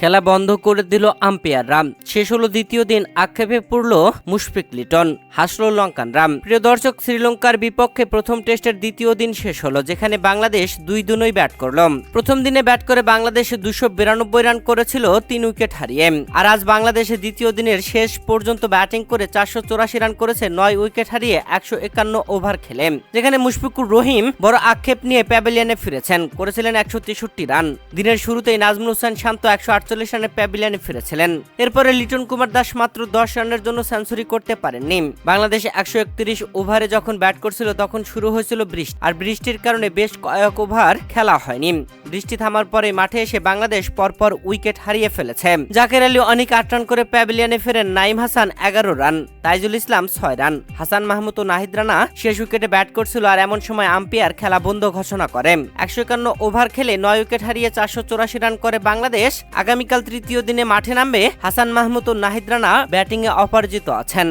খেলা বন্ধ করে দিল আম্পায়াররা। শেষ হলো দ্বিতীয় দিন, আক্ষেপে পড়ল মুশফিক লিটন, হাসল লঙ্কানরা। প্রিয় দর্শক, শ্রীলঙ্কার বিপক্ষে প্রথম টেস্টের দ্বিতীয় দিন শেষ হলো, যেখানে বাংলাদেশ 2-2 ব্যাট করল। প্রথম দিনে ব্যাট করে বাংলাদেশ 292 রান করেছিল 3 উইকেট হারিয়ে। আর আজ বাংলাদেশে দ্বিতীয় দিনের শেষ পর্যন্ত ব্যাটিং করে 484 রান করেছে 9 উইকেট হারিয়ে 151 ওভার খেলে, যেখানে মুশফিকুর রহিম বড় আক্ষেপ নিয়ে প্যাভিলিয়নে ফিরেছেন, করেছিলেন 163 রান। দিনের শুরুতেই নাজমুল হোসেন শান্ত 148 রানে প্যাভিলিয়নে ফিরেছিলেন। এরপরে লিটন কুমার দাস মাত্র 10 রানের জন্য সেঞ্চুরি করতে পারেননি। বাংলাদেশ 131 ওভারে যখন ব্যাট করছিল তখন শুরু হয়েছিল বৃষ্টি, আর বৃষ্টির কারণে বেশ কয়েক ওভার খেলা হয়নি। বৃষ্টি থামার পরে মাঠে এসে বাংলাদেশ পরপর উইকেট হারিয়ে ফেলেছে। জাকের আলী অনেক 8 রান করে প্যাভিলিয়নে ফেরেন, নাইম হাসান 11 রান, তাইজুল ইসলাম 6 রান। হাসান মাহমুদ ও নাহিদ রানা শেষ উইকেটে ব্যাট করছিল, আর এমন সময় আম্পায়ার খেলা বন্ধ ঘোষণা করে। 151 ওভার খেলে 9 উইকেট হারিয়ে 484 রান করে বাংলাদেশ। আগামীকাল তৃতীয় দিনে মাঠে নামবে হাসান মাহমুদ ও নাহিদ রানা ব্যাটিংয়ে অপরাজিত আছেন।